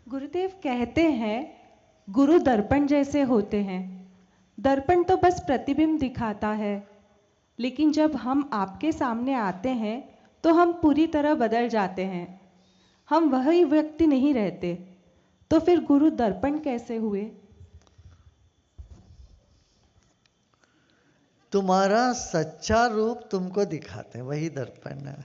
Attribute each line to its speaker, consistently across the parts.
Speaker 1: गुरुदेव कहते हैं गुरु दर्पण जैसे होते हैं। दर्पण तो बस प्रतिबिंब दिखाता है, लेकिन जब हम आपके सामने आते हैं तो हम पूरी तरह बदल जाते हैं। हम वही व्यक्ति नहीं रहते। तो फिर गुरु दर्पण कैसे हुए?
Speaker 2: तुम्हारा सच्चा रूप तुमको दिखाते हैं, वही दर्पण है।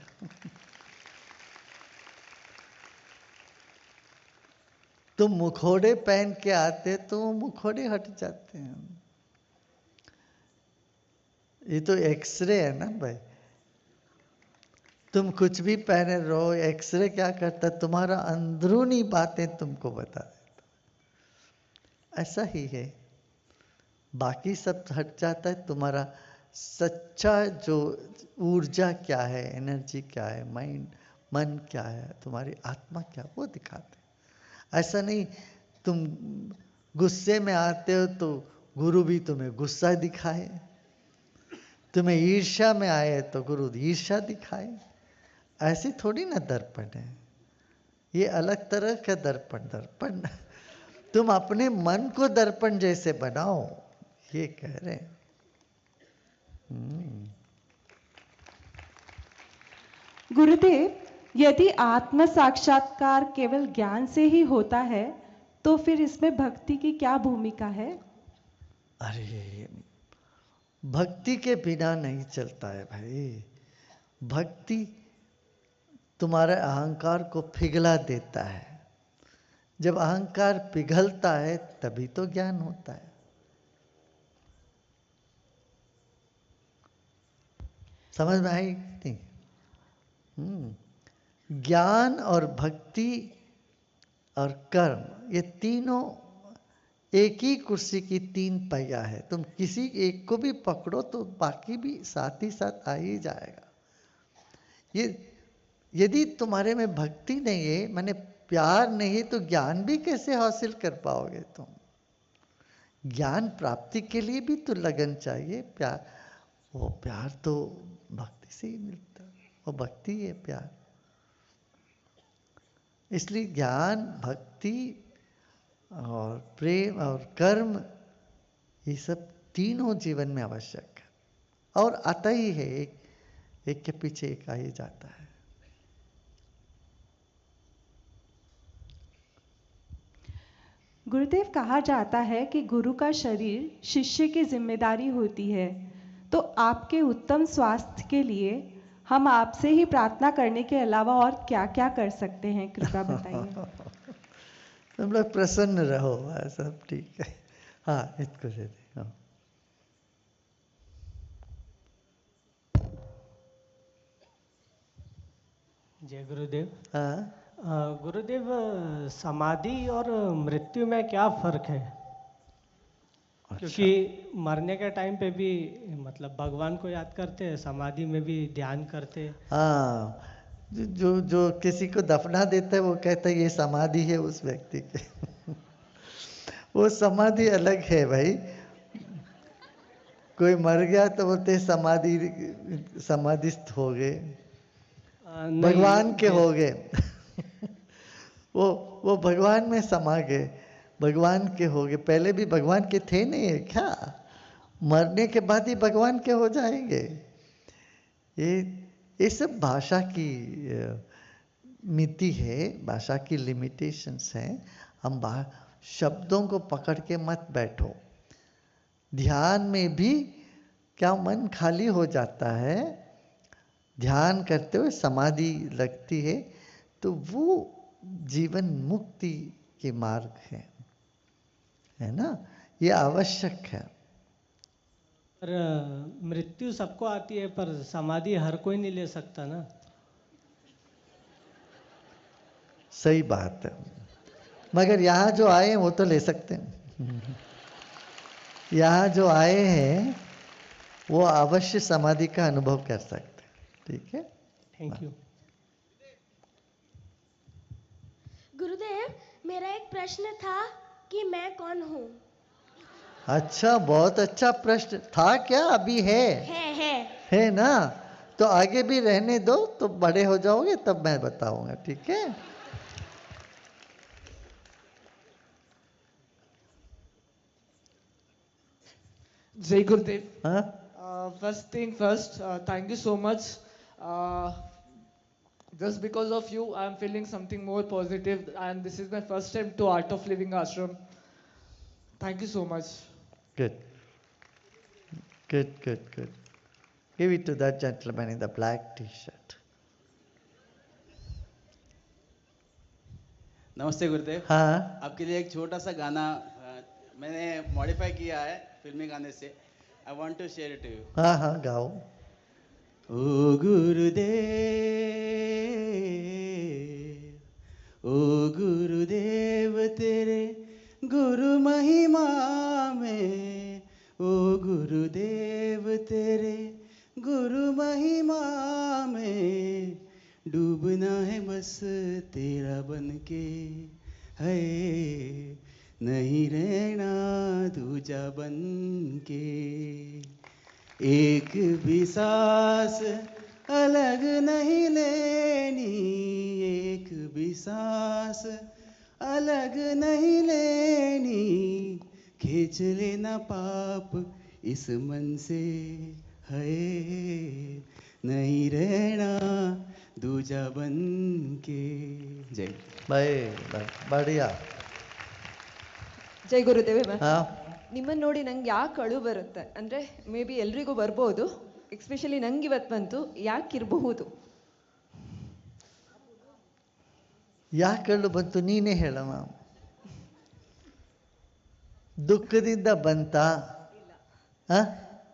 Speaker 2: तुम मुखौड़े पहन के आते तो वो मुखौड़े हट जाते हैं। ये तो एक्सरे है ना भाई। तुम कुछ भी पहने रहो, एक्सरे क्या करता है, तुम्हारा अंदरूनी बातें तुमको बता देता। ऐसा ही है, बाकी सब हट जाता है, तुम्हारा सच्चा जो ऊर्जा क्या है, एनर्जी क्या है, माइंड मन क्या है, तुम्हारी आत्मा क्या, वो दिखाते। ऐसा नहीं तुम गुस्से में आते हो तो गुरु भी तुम्हें गुस्सा दिखाए, तुम्हें ईर्ष्या में आए तो गुरु ईर्ष्या दिखाए। ऐसी थोड़ी ना दर्पण है, ये अलग तरह का दर्पण। दर्पण तुम अपने मन को दर्पण जैसे बनाओ, ये कह रहे हैं।
Speaker 1: गुरुदेव, यदि आत्म साक्षात्कार केवल ज्ञान से ही होता है तो फिर इसमें भक्ति की क्या भूमिका है?
Speaker 2: अरे, भक्ति के बिना नहीं चलता है भाई। भक्ति तुम्हारे अहंकार को पिघला देता है। जब अहंकार पिघलता है तभी तो ज्ञान होता है। समझ में आई नहीं? ज्ञान और भक्ति और कर्म, ये तीनों एक ही कुर्सी की तीन पहिया है। तुम किसी एक को भी पकड़ो तो बाकी भी साथ ही साथ आ ही जाएगा। ये यदि तुम्हारे में भक्ति नहीं है, माने प्यार नहीं है, तो ज्ञान भी कैसे हासिल कर पाओगे तुम? ज्ञान प्राप्ति के लिए भी तो लगन चाहिए। प्यार, वो प्यार तो भक्ति से ही मिलता, वो भक्ति है प्यार। इसलिए ज्ञान, भक्ति और प्रेम और कर्म, ये सब तीनों जीवन में आवश्यक है। और आता ही है, एक के पीछे एक आ ही जाता है।
Speaker 1: गुरुदेव, कहा जाता है कि गुरु का शरीर शिष्य की जिम्मेदारी होती है। तो आपके उत्तम स्वास्थ्य के लिए हम आपसे ही प्रार्थना करने के अलावा और क्या क्या कर सकते हैं, कृपया बताइए।
Speaker 2: तुम लोग प्रसन्न रहो, सब ठीक है। हाँ, इसको दे दे। हाँ।
Speaker 3: जय गुरुदेव।
Speaker 2: हाँ,
Speaker 3: गुरुदेव, समाधि और मृत्यु में क्या फर्क है? क्योंकि मरने के टाइम पे भी मतलब भगवान को याद करते हैं, समाधि में भी ध्यान करते हैं।
Speaker 2: हाँ, जो जो किसी को दफना देता है वो कहता है ये समाधि है उस व्यक्ति के। वो समाधि अलग है भाई। कोई मर गया तो बोलते समाधि, समाधिस्थ हो गए, भगवान के हो गए। वो भगवान में समा गए, भगवान के हो गए। पहले भी भगवान के थे नहीं है क्या? मरने के बाद ही भगवान के हो जाएंगे। ये सब भाषा की मिति है, भाषा की लिमिटेशंस हैं। हम शब्दों को पकड़ के मत बैठो। ध्यान में भी क्या मन खाली हो जाता है, ध्यान करते हुए समाधि लगती है, तो वो जीवन मुक्ति के मार्ग है ना? ये आवश्यक है।
Speaker 3: पर मृत्यु सबको आती है, पर समाधि हर कोई नहीं ले सकता ना।
Speaker 2: सही बात है, मगर यहाँ जो आए हैं वो तो ले सकते हैं। यहाँ जो आए हैं वो अवश्य समाधि का अनुभव कर सकते हैं। ठीक है,
Speaker 3: थैंक यू।
Speaker 4: गुरुदेव, मेरा एक प्रश्न था कि मैं कौन हूँ?
Speaker 2: अच्छा, बहुत अच्छा प्रश्न था। क्या अभी है ना? तो आगे भी रहने दो, तो बड़े हो जाओगे तब मैं बताऊंगा। ठीक है।
Speaker 5: Jai Gurudev.
Speaker 2: हाँ
Speaker 5: First thing first, thank you so much. Just because of you, I am feeling something more positive, and this is my first time to Art of Living Ashram. Thank you so much.
Speaker 2: good, good. Give it to that gentleman in the black T-shirt.
Speaker 6: नमस्ते गुरुदेव।
Speaker 2: हाँ
Speaker 6: आपके लिए एक छोटा सा गाना मैंने modify किया है फिल्मी गाने से। I want to share it to you.
Speaker 2: हाँ गाओ।
Speaker 6: ओ गुरुदेव तेरे गुरु महिमा में, ओ गुरुदेव तेरे गुरु महिमा में, डूबना है बस तेरा बन के, है नहीं रहना दूजा बन के। एक भी सांस अलग नहीं लेनी, एक भी सांस अलग नहीं लेनी, खींच लेना पाप इस मन से, है नहीं रहना दूजा बन के। जय
Speaker 2: भाई बढ़िया।
Speaker 7: ಜೈ ಗುರುದೇವ
Speaker 2: हाँ
Speaker 7: ನಿಮ್ಮನ್ನು ನೋಡಿ ನಂಗೆ ಯಾಕೆ ಅಳು ಬರುತ್ತೆ ಅಂದರೆ ಮೇ ಬಿ ಎಲ್ರಿಗೂ ಬರ್ಬೋದು, ಎಕ್ಸ್ಪೆಷಲಿ ನಂಗೆ ಇವತ್ತು ಬಂತು. ಯಾಕಿರಬಹುದು?
Speaker 2: ಯಾಕಳು ಬಂತು ನೀನೇ ಹೇಳಮ್ಮ. ದುಃಖದಿಂದ ಬಂತ?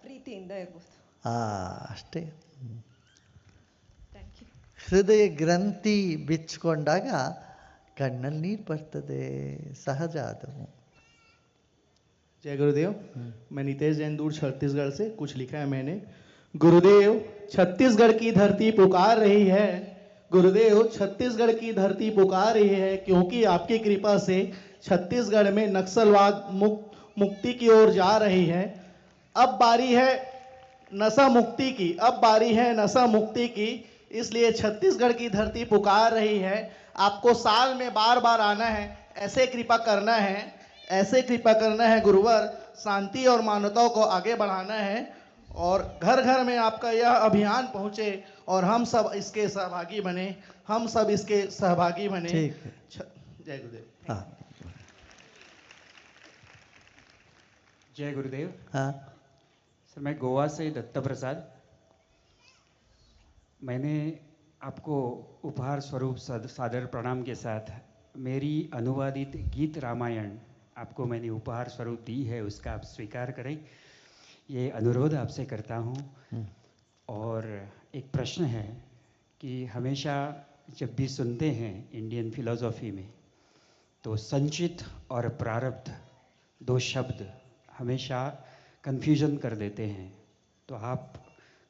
Speaker 7: ಪ್ರೀತಿಯಿಂದ ಇರ್ಬೋದು.
Speaker 2: ಅಷ್ಟೇ.
Speaker 7: Thank you.
Speaker 2: ಹೃದಯ ಗ್ರಂಥಿ ಬಿಚ್ಚಿಕೊಂಡಾಗ ಕಣ್ಣಲ್ಲಿ ನೀರು ಬರ್ತದೆ, ಸಹಜ ಅದು.
Speaker 8: जय गुरुदेव। मैं नितेश जैन दूर छत्तीसगढ़ से कुछ लिखा है मैंने। गुरुदेव छत्तीसगढ़ की धरती पुकार रही है, गुरुदेव छत्तीसगढ़ की धरती पुकार रही है, क्योंकि आपकी कृपा से छत्तीसगढ़ में नक्सलवाद मुक्ति की ओर जा रही है। अब बारी है नशा मुक्ति की, अब बारी है नशा मुक्ति की, इसलिए छत्तीसगढ़ की धरती पुकार रही है। आपको साल में बार बार आना है, ऐसे कृपा करना है, ऐसे कृपा करना है गुरुवर, शांति और मानवता को आगे बढ़ाना है, और घर घर में आपका यह अभियान पहुंचे और हम सब इसके सहभागी बने, हम सब इसके सहभागी बने।
Speaker 2: ठीक है।
Speaker 8: जय गुरुदेव।
Speaker 2: हाँ
Speaker 9: जय गुरुदेव।
Speaker 2: हाँ
Speaker 9: सर मैं गोवा से दत्ता प्रसाद। मैंने आपको उपहार स्वरूप सादर प्रणाम के साथ मेरी अनुवादित गीत रामायण आपको मैंने उपहार स्वरूप दी है, उसका आप स्वीकार करें, ये अनुरोध आपसे करता हूँ। और एक प्रश्न है कि हमेशा जब भी सुनते हैं इंडियन फिलॉसफी में तो संचित और प्रारब्ध दो शब्द हमेशा कन्फ्यूजन कर देते हैं, तो आप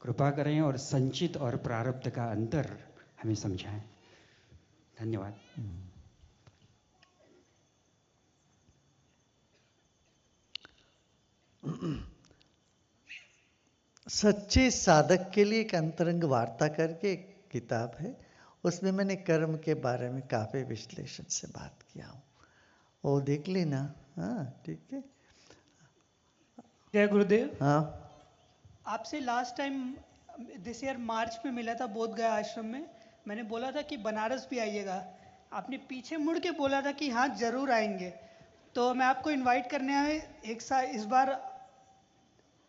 Speaker 9: कृपा करें और संचित और प्रारब्ध का अंतर हमें समझाएं। धन्यवाद।
Speaker 2: सच्चे साधक के लिए एक अंतरंग वार्ता करके एक किताब है, उसमें मैंने कर्म के बारे में काफ़ी विश्लेषण से बात किया हूँ, वो देख लेना। हाँ ठीक है।
Speaker 10: जय गुरुदेव।
Speaker 2: हाँ
Speaker 10: आपसे last time this year March में मिला था बोध गया आश्रम में। मैंने बोला था कि बनारस भी आइएगा, आपने पीछे मुड़ के बोला था कि हाँ जरूर आएंगे। तो मैं आपको इनवाइट करने आए, एक साल इस बार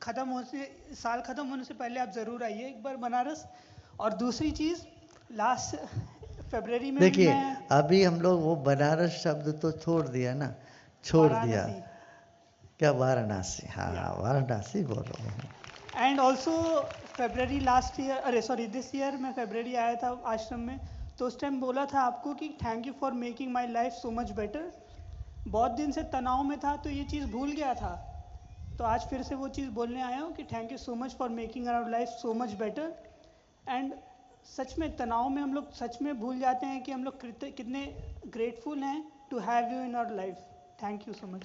Speaker 10: साल ख़त्म होने से पहले आप ज़रूर आइए एक बार बनारस। और दूसरी चीज़ लास्ट फरवरी में
Speaker 2: देखिए अभी हम लोग वो बनारस शब्द तो छोड़ दिया ना, छोड़ दिया क्या, वाराणसी। हाँ वाराणसी बोल रहा हूँ।
Speaker 10: And also February last year, अरे सॉरी दिस ईयर मैं फरवरी आया था आश्रम में, तो उस टाइम बोला था आपको कि thank you for making my life so much better. बहुत दिन से तनाव में था तो ये चीज़ भूल गया था, तो आज फिर से वो चीज़ बोलने आया हूँ कि thank you so much for making our life so much better. And सच में तनाव में हम लोग सच में भूल जाते हैं कि हम लोग कितने ग्रेटफुल हैं to have you in our life. Thank you so much.